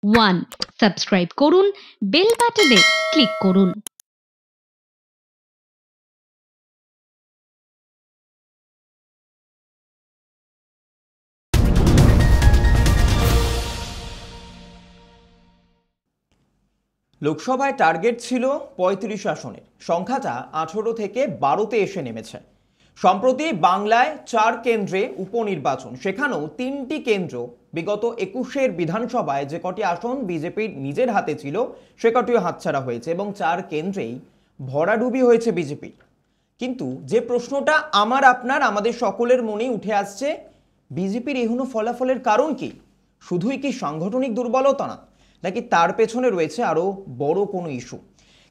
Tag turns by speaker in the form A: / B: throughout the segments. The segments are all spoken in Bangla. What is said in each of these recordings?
A: ওয়ান। সাবস্ক্রাইব করুন, বেল বাটনে ক্লিক করুন।
B: লোকসভায় টার্গেট ছিল ৩৫ আসনের, সংখ্যাটা ১৮ থেকে ১২তে এসে নেমেছে। সম্প্রতি বাংলায় ৪ কেন্দ্রে উপনির্বাচন, সেখানেও ৩টি কেন্দ্র বিগত ২১-এর বিধানসভায় যে কটি আসন বিজেপির নিজের হাতে ছিল সে কটিও হাতছাড়া হয়েছে এবং ৪ কেন্দ্রেই ভরাডুবি হয়েছে বিজেপির। কিন্তু যে প্রশ্নটা আমাদের সকলের মনেই উঠে আসছে, বিজেপির এহেন ফলাফলের কারণ কি? শুধুই কি সাংগঠনিক দুর্বলতা না, নাকি তার পেছনে রয়েছে আরো বড় কোনো ইস্যু?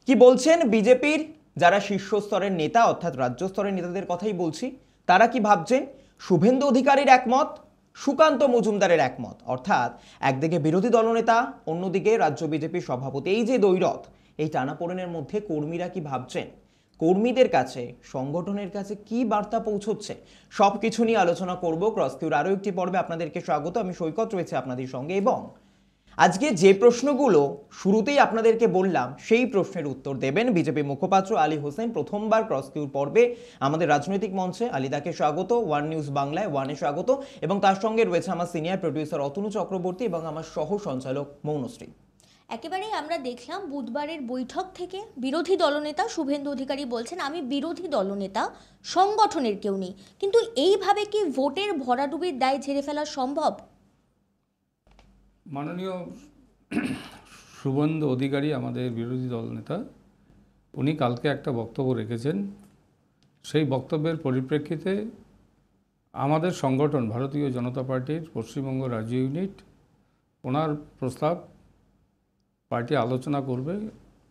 B: কি বলছেন বিজেপির যারা শীর্ষস্তরের নেতা, অর্থাৎ রাজ্য স্তরের নেতাদের কথাই বলছি, তারা কি ভাবছেন? শুভেন্দু অধিকারীর একমত, সুকান্ত মজুমদারের একমত, অর্থাৎ একদিকে বিরোধী দলনেতা, অন্যদিকে রাজ্য বিজেপির সভাপতি। এই যে দ্বৈরথ, এই টানাপোড়েনের মধ্যে কর্মীরা কি ভাবছেন? কর্মীদের কাছে, সংগঠনের কাছে কি বার্তা পৌঁছচ্ছে? সবকিছু নিয়ে আলোচনা করব ক্রসকিউর আরো একটি পর্বে। আপনাদেরকে স্বাগত, আমি সৈকত রয়েছে আপনাদের সঙ্গে। এবং আজকে যে প্রশ্নগুলো শুরুতেই আপনাদেরকে বললাম, সেই প্রশ্নের উত্তর দেবেন বিজেপি মুখপাত্র আলী হোসেন। প্রথমবার ক্রসকিউর পর্বে আমাদের রাজনৈতিক মঞ্চে আলিদাকে স্বাগত, ওয়ান নিউজ বাংলায় ওয়ানে স্বাগত। এবং তার সঙ্গে রয়েছে আমার সিনিয়র প্রডিউসার অতনু চক্রবর্তী এবং আমার সহ সঞ্চালক মৌনশ্রী।
C: একেবারেই আমরা দেখলাম বুধবারের বৈঠক থেকে বিরোধী দলনেতা শুভেন্দু অধিকারী বলছেন, আমি বিরোধী দলনেতা, সংগঠনের কেউ নেই। কিন্তু এইভাবে কি ভোটের ভরাডুবির দায় ঝেড়ে ফেলা সম্ভব?
D: মাননীয় শুভেন্দু অধিকারী আমাদের বিরোধী দলনেতা, উনি কালকে একটা বক্তব্য রেখেছেন। সেই বক্তব্যের পরিপ্রেক্ষিতে আমাদের সংগঠন ভারতীয় জনতা পার্টির পশ্চিমবঙ্গ রাজ্য ইউনিট ওনার প্রস্তাব পার্টি আলোচনা করবে।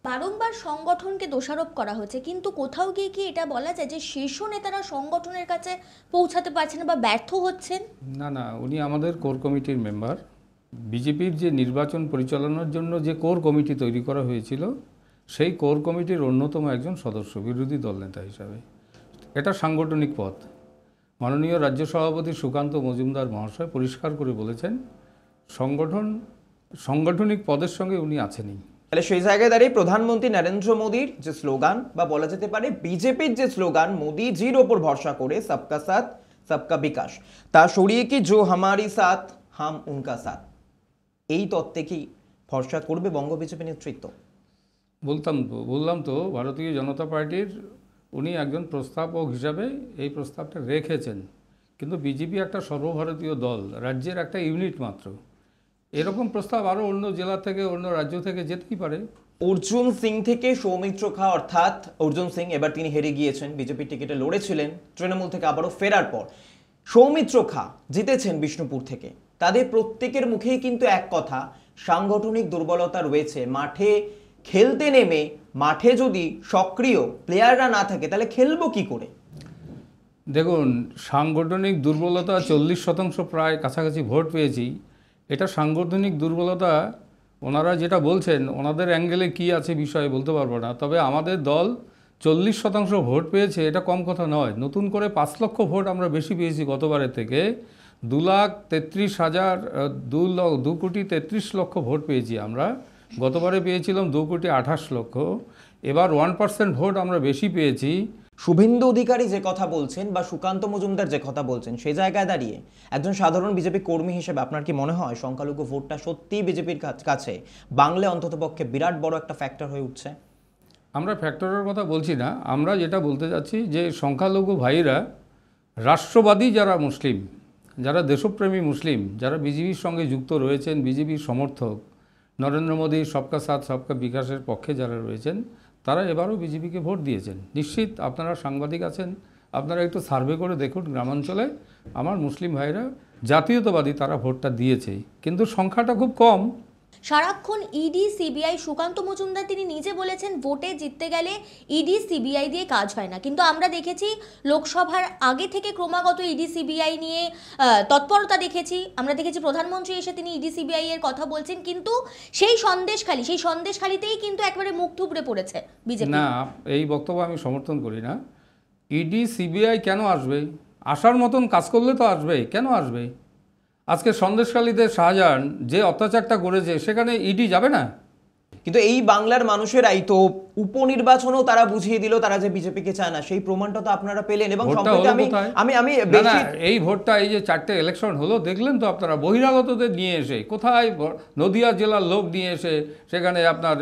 C: বারংবার সংগঠনকে দোষারোপ করা হচ্ছে, কিন্তু কোথাও গিয়ে কি এটা বলা যায় যে শীর্ষ নেতারা সংগঠনের কাছে পৌঁছাতে পারছেন বা ব্যর্থ হচ্ছেন?
D: না, উনি আমাদের কোর কমিটির মেম্বার। বিজেপির যে নির্বাচন পরিচালনার জন্য যে কোর কমিটি তৈরি করা হয়েছিল, সেই কোর কমিটির অন্যতম একজন সদস্য বিরোধী দলনেতা হিসাবে। এটা সাংগঠনিক পথ। মাননীয় রাজ্য সভাপতি সুকান্ত মজুমদার মহাশয় পরিষ্কার করে বলেছেন, সাংগঠনিক পদের সঙ্গে উনি আছেনই।
B: তাহলে সেই জায়গায় দাঁড়িয়ে প্রধানমন্ত্রী নরেন্দ্র মোদীর যে স্লোগান, বা বলা যেতে পারে বিজেপির যে স্লোগান, মোদীজির ওপর ভরসা করে সবকা সাথ সবকা বিকাশ, তা সরিয়ে কি জো হামারি সাথ হাম উনকা সাথ, এই তত্ত্বে কি ভরসা করবে বঙ্গ বিজেপি নেতৃত্ব?
D: বললাম তো ভারতীয় জনতা পার্টির উনি একজন প্রস্তাবক হিসাবে এই প্রস্তাবটা রেখেছেন। কিন্তু বিজেপি একটা সর্বভারতীয় দল, রাজ্যের একটা ইউনিট মাত্র। এরকম প্রস্তাব আরও অন্য জেলা থেকে, অন্য রাজ্য থেকে যেতেই পারে।
B: অর্জুন সিং থেকে সৌমিত্র খা, অর্থাৎ অর্জুন সিং এবার তিনি হেরে গিয়েছেন, বিজেপির টিকিটে লড়েছিলেন, তৃণমূল থেকে আবারও ফেরার পর সৌমিত্র খা জিতেছেন বিষ্ণুপুর থেকে। তাদের প্রত্যেকের মুখেই কিন্তু এক কথা, সাংগঠনিক দুর্বলতা রয়েছে। মাঠে খেলতে নেমে মাঠে যদি সক্রিয় প্লেয়াররা না থাকে তাহলে খেলবো কি করে?
D: দেখুন, সাংগঠনিক দুর্বলতা 40% প্রায় কাছাকাছি ভোট পেয়েছি। এটা সাংগঠনিক দুর্বলতা ওনারা যেটা বলছেন, ওনাদের অ্যাঙ্গেলে কি আছে বিষয়ে বলতে পারবো না। তবে আমাদের দল 40% ভোট পেয়েছে, এটা কম কথা নয়। নতুন করে 5 লক্ষ ভোট আমরা বেশি পেয়েছি গতবারের থেকে। 2,33,000 ভোট পেয়েছি আমরা। গতবারে পেয়েছিলাম 2,28,00,000। এবার 1% ভোট আমরা বেশি পেয়েছি।
B: শুভেন্দু অধিকারী যে কথা বলছেন বা সুকান্ত মজুমদার যে কথা বলছেন, সেই জায়গায় দাঁড়িয়ে একজন সাধারণ বিজেপি কর্মী হিসেবে আপনার কি মনে হয় সংখ্যালঘু ভোটটা সত্যিই বিজেপির কাছে বাংলায় অন্ততপক্ষে বিরাট বড় একটা ফ্যাক্টর হয়ে উঠছে?
D: আমরা ফ্যাক্টরের কথা বলছি না, আমরা যেটা বলতে চাচ্ছি যে সংখ্যালঘু ভাইরা, রাষ্ট্রবাদী যারা মুসলিম, যারা দেশপ্রেমী মুসলিম, যারা বিজেপির সঙ্গে যুক্ত রয়েছেন, বিজেপির সমর্থক, নরেন্দ্র মোদীর সবকা সাথ সবকা বিকাশের পক্ষে যারা রয়েছেন, তারা এবারও বিজেপিকে ভোট দিয়েছেন। নিশ্চিত আপনারা সাংবাদিক আছেন, আপনারা একটু সার্ভে করে দেখুন গ্রামাঞ্চলে আমার মুসলিম ভাইরা জাতীয়তাবাদী, তারা ভোটটা দিয়েছে, কিন্তু সংখ্যাটা খুব কম।
C: সারাক্ষণ ইডি সিবিআই, সুকান্ত মজুমদার তিনি নিজে বলেছেন ভোটে জিততে গেলে ইডি সিবিআই দিয়ে কাজ হয় না। কিন্তু আমরা দেখেছি লোকসভার আগে থেকে ক্রমাগত ইডি সিবিআই নিয়ে তৎপরতা দেখেছি। আমরা দেখেছি প্রধানমন্ত্রী এসে তিনি ইডি সিবিআই এর কথা বলছেন, কিন্তু সেই সন্দেশখালিতেই কিন্তু একবারে মুখ থুবড়ে পড়েছে বিজেপি।
D: না, এই বক্তব্য আমি সমর্থন করি না। ইডি সিবিআই কেন আসবে? আসার মতন কাজ করলে তো আসবে। কেন আসবে? আজকে সন্দেশখালীতে শাহজাহান যে অত্যাচারটা করেছে সেখানে ইডি যাবে না?
B: কিন্তু এই বাংলার মানুষেরাই তো উপনির্বাচনও তারা বুঝিয়ে দিল তারা যে বিজেপিকে চায় না, সেই প্রমাণটা তো আপনারা পেলেন। এবং
D: ভোটটা
B: সম্প্রতি
D: হলো
B: আমি
D: কোথায়?
B: আমি আমি
D: না,
B: বেশি
D: এই ভোটটা, এই যে 4টে ইলেকশন হলো, দেখলেন তো আপনারা, বহিরাগতদের নিয়ে এসে কোথায় নদিয়া জেলার লোক নিয়ে এসে সেখানে আপনার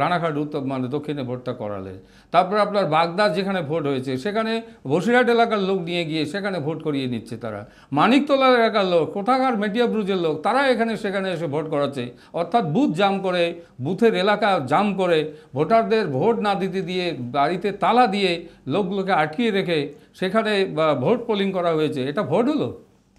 D: রানাঘাট উত্তর মানে দক্ষিণে ভোটটা করালে। তারপর আপনার বাগদা যেখানে ভোট হয়েছে সেখানে বসিরহাট এলাকার লোক নিয়ে গিয়ে সেখানে ভোট করিয়ে নিচ্ছে তারা। মানিকতলা এলাকার লোক, কোথাকার মেটিয়া ব্রুজের লোক, তারা এখানে সেখানে এসে ভোট করাচ্ছে। অর্থাৎ বুথ জাম করে, বুথের এলাকা জাম করে, ভোটারদের ভোট না দিতে দিয়ে, বাড়িতে তালা দিয়ে লোকগুলোকে আটকিয়ে রেখে সেখানে ভোট পোলিং করা হয়েছে। এটা ভোট হলো?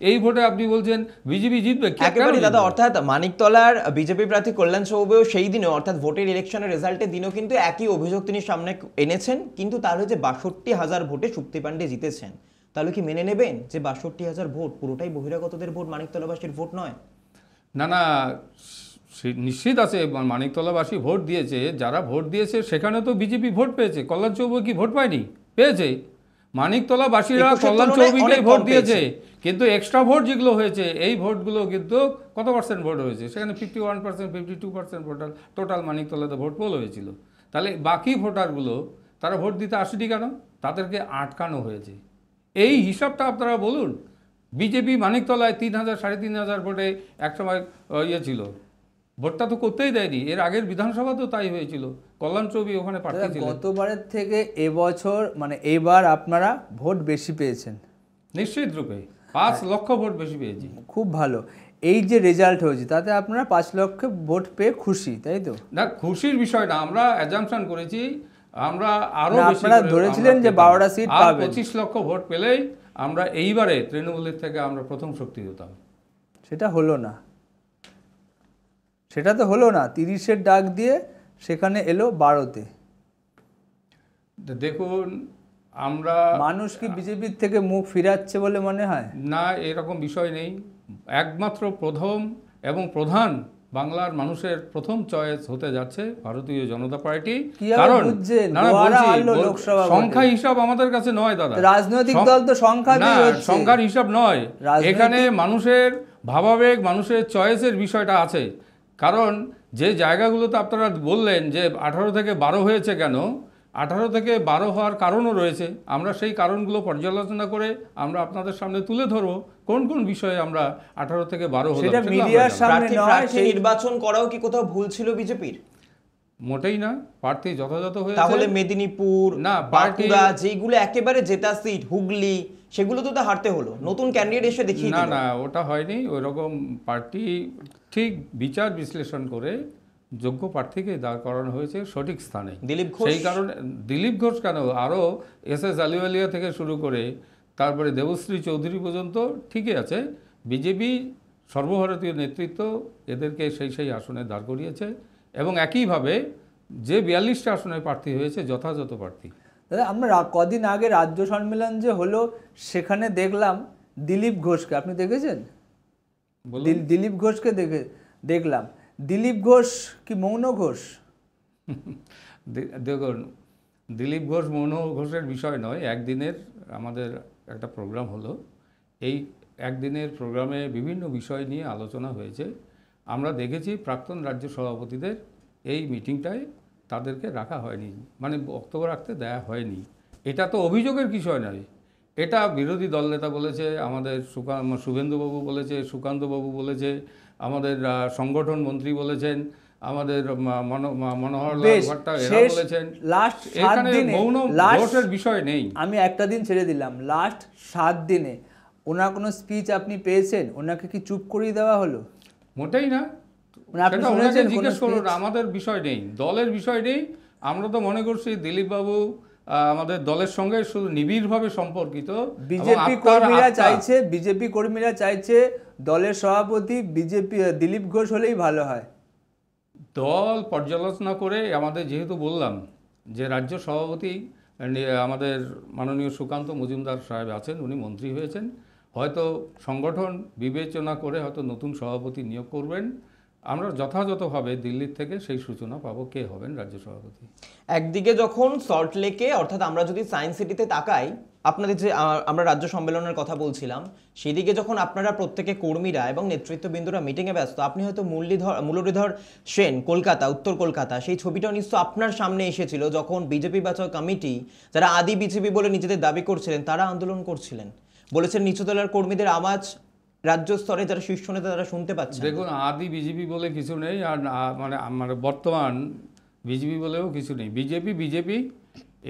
D: এই ভোটে আপনি বলছেন বিজেপি জিতবে?
B: একেবারে দাদা, অর্থাৎ মানিকতলার বিজেপি প্রার্থী কল্যাণ চৌবেও সেই দিনও, অর্থাৎ ভোটের ইলেকশনের রেজাল্টের দিনও কিন্তু একই অভিযোগ তিনি সামনে এনেছেন, কিন্তু তার হয়েছে 62,000 ভোটে সুপ্তি পান্ডে জিতেছেন। তাহলে কি মেনে নেবেন যে 62,000 ভোট পুরোটাই বহিরাগতদের ভোট, মানিকতলাবাসীর ভোট নয়?
D: না না, নিশ্চিত আছে মানিকতলাবাসী ভোট দিয়েছে। যারা ভোট দিয়েছে সেখানে তো বিজেপি ভোট পেয়েছে। কল্যাণ চৌবে কি ভোট পায়নি? পেয়েছে। মানিকতলাবাসীরা কল্যাণ চৌবিকে ভোট দিয়েছে, কিন্তু এক্সট্রা ভোট যেগুলো হয়েছে এই ভোটগুলো কিন্তু কত পার্সেন্ট ভোট হয়েছে? সেখানে 51%, 52% ভোটার টোটাল মানিকতলাতে ভোট পোল হয়েছিল। তাহলে বাকি ভোটারগুলো তারা ভোট দিতে আসেনি কেন? তাদেরকে আটকানো হয়েছে। এই হিসাবটা আপনারা বলুন। বিজেপি মানিকতলায় 3,000 3,500 ভোটে একসময় ইয়ে ছিল, ভোটটা তো করতেই দেয়নি। এর আগের বিধানসভা তো তাই হয়েছিল, কল্যাণ চৌবি ওখানে প্রার্থী ছিলেন।
E: গতবারের থেকে এবছর মানে এইবার আপনারা ভোট বেশি পেয়েছেন
D: নিশ্চিত রূপে 5 লক্ষ ভোট বেশি পেয়েছি।
E: খুব ভালো। এই যে রেজাল্ট হয়েছে তাতে আপনারা 5 লক্ষ ভোট পেয়ে খুশি, তাই তো?
D: না, খুশির বিষয় না, আমরা অ্যাজাম্পশন করেছি আমরা আরো
E: না,
D: বেশি
E: আপনারা
D: করে
E: ধরেছিলেন
D: আমরা
E: যে
D: পেতাম।
E: 12টা সিট
D: আর
E: পাবেন।
D: 25 লক্ষ ভোট পেলেই আমরা এইবারে তৃণমূলের থেকে আমরা প্রথম শক্তি হতাম।
E: সেটা হলো না, সেটা তো হলো না। 30-এর ডাক দিয়ে সেখানে এলো 12-তে।
D: দেখুন, আমরা
E: মানুষ কি বিজেপির থেকে মুখ ফিরাচ্ছে বলে মনে হয়?
D: না, এরকম বিষয় নেই। একমাত্র প্রথম এবং প্রধান বাংলার মানুষের প্রথম চয়েস হতে যাচ্ছে ভারতীয় জনতা পার্টি। কারণ সংখ্যা হিসাব আমাদের কাছে নয় দাদা,
E: রাজনৈতিক দল তো সংখ্যা দিয়ে হচ্ছে,
D: সংখ্যার হিসাব নয়। এখানে মানুষের ভাবাবেগ, মানুষের চয়েসের বিষয়টা আছে। কারণ যে জায়গাগুলোতে আপনারা বললেন যে 18 থেকে 12 হয়েছে, কেন 18 থেকে 12 হওয়ার কারণও রয়েছে। আমরা সেই কারণগুলো পর্যালোচনা করে আমরা আপনাদের সামনে তুলে ধরবো কোন কোন বিষয়ে আমরা 18 থেকে 12 হলাম।
E: সেটা মিডিয়ার সামনে নয়।
B: সেই নির্বাচন করাও কি কোথাও ভুল ছিল বিজেপির?
D: মোটেই না, প্রার্থী যথাযথ হয়েছে।
B: তাহলে মেদিনীপুর,
D: না,
B: বাঁকুড়া যেগুলো একেবারে জেতা সিট, হুগলি, সেগুলো তো হারতে হলো, নতুন ক্যান্ডিডেট এসে দেখিয়ে দিল।
D: না, ওটা হয়নি। ওই রকম পার্টি ঠিক বিচার বিশ্লেষণ করে যোগ্য প্রার্থীকে দাঁড় করানো হয়েছে সঠিক স্থানে।
B: দিলীপ ঘোষ,
D: সেই কারণে দিলীপ ঘোষ কেন, আরও এস আলিওয়ালিয়া থেকে শুরু করে তারপরে দেবশ্রী চৌধুরী পর্যন্ত ঠিকই আছে। বিজেপি সর্বভারতীয় নেতৃত্ব এদেরকে সেই আসনে দাঁড় করিয়েছে এবং একইভাবে যে 42টা আসনে প্রার্থী হয়েছে যথাযথ প্রার্থী।
E: দাদা, আমরা কদিন আগে রাজ্য সম্মেলন যে হলো সেখানে দেখলাম দিলীপ ঘোষকে, আপনি দেখেছেন? দিলীপ ঘোষকে দেখলাম। দিলীপ ঘোষ কি মৌন ঘোষ?
D: দেখুন, দিলীপ ঘোষ মৌন ঘোষের বিষয় নয়। একদিনের আমাদের একটা প্রোগ্রাম হলো, এই একদিনের প্রোগ্রামে বিভিন্ন বিষয় নিয়ে আলোচনা হয়েছে। আমরা দেখেছি প্রাক্তন রাজ্য সভাপতিদের এই মিটিংটায় তাদেরকে রাখা হয়নি, মানে বক্তব্য রাখতে দেয়া হয়নি। এটা তো অভিযোগের বিষয় নয়, এটা বিরোধী দলনেতা বলেছে, আমাদের শুভেন্দুবাবু বলেছে, সুকান্তবাবু বলেছে, আমাদের সংগঠন মন্ত্রী বলেছেন, আমাদের মনোহরলাল ভট্টাচার্য এরা বলেছেন। এখানে মৌন ঘোষের বিষয় নেই।
E: আমি একটা দিন ছেড়ে দিলাম, লাস্ট 7 দিনে ওনার কোনো স্পিচ আপনি পেয়েছেন? ওনাকে কি চুপ করিয়ে দেওয়া হলো?
D: মোটেই না, সেটা ওনাকে জিজ্ঞেস করুন, আমাদের বিষয় নেই, দলের বিষয় নেই। আমরা তো মনে করছি দিলীপবাবু আমাদের দলের সঙ্গে শুধু নিবিড়ভাবে সম্পর্কিত।
E: বিজেপি কর্মীরা চাইছে দলের সভাপতি দিলীপ ঘোষ হলেই ভালো হয়।
D: দল পর্যালোচনা করে আমাদের, যেহেতু বললাম যে রাজ্য সভাপতি আমাদের মাননীয় সুকান্ত মজুমদার সাহেব আছেন, উনি মন্ত্রী হয়েছেন, হয়তো সংগঠন বিবেচনা করে হয়তো নতুন সভাপতি নিয়োগ করবেন। আমরা যথাযথভাবে দিল্লির থেকে সেই সূচনা পাবো কে হবেন রাজ্য সভাপতি।
B: একদিকে যখন সল্টলেকে, অর্থাৎ আমরা যদি সায়েন্স সিটিতে তাকাই, আপনাদের যে আমরা রাজ্য সম্মেলনের কথা বলছিলাম, সেদিকে যখন আপনারা প্রত্যেকে কর্মীরা এবং নেতৃত্ববৃন্দরা মিটিংয়ে ব্যস্ত, আপনি হয়তো মুরলীধর সেন কলকাতা, উত্তর কলকাতা, সেই ছবিটাও নিশ্চয় আপনার সামনে এসেছিল যখন বিজেপি বাঁচাও কমিটি, যারা আদি বিজেপি বলে নিজেদের দাবি করছিলেন, তারা আন্দোলন করছিলেন, বলেছেন নিচুতলার কর্মীদের আওয়াজ রাজ্য স্তরে যারা শীর্ষ নেতা তারা শুনতে পাচ্ছে।
D: দেখুন, আদি বিজেপি বলে কিছু নেই, আর মানে বর্তমান বিজেপি বলেও কিছু নেই। বিজেপি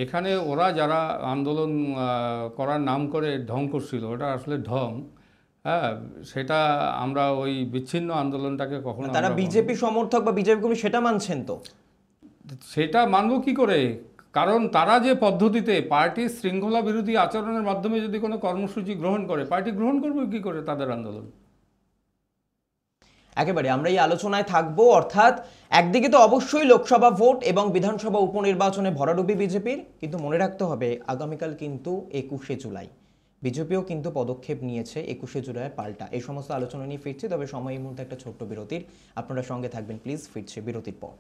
D: এখানে ওরা যারা আন্দোলন করার নাম করে ঢং করছিল, ওটা আসলে ঢং। হ্যাঁ, সেটা আমরা ওই বিচ্ছিন্ন আন্দোলনটাকে কখনো
B: তারা বিজেপি সমর্থক বা বিজেপি কর্মী সেটা মানছেন তো?
D: সেটা মানব কি করে? কারণ তারা যে পদ্ধতিতে পার্টির শৃঙ্খলা বিরোধী আচরণের মাধ্যমে যদি কোনো কর্মসূচি গ্রহণ করে, পার্টি গ্রহণ করবে কি করে তাদের আন্দোলন?
B: একেবারে আমরা এই আলোচনায় থাকবো। অর্থাৎ একদিকে তো অবশ্যই লোকসভা ভোট এবং বিধানসভা উপনির্বাচনে ভরাডুবি বিজেপির, কিন্তু মনে রাখতে হবে আগামীকাল কিন্তু 21শে জুলাই, বিজেপিও কিন্তু পদক্ষেপ নিয়েছে 21শে জুলাইয়ের পাল্টা। এই সমস্ত আলোচনা নিয়ে ফিরছি, তবে সময় এই মুহূর্তে একটা ছোট্ট বিরতির। আপনারা সঙ্গে থাকবেন প্লিজ, ফিরছে বিরতির পর।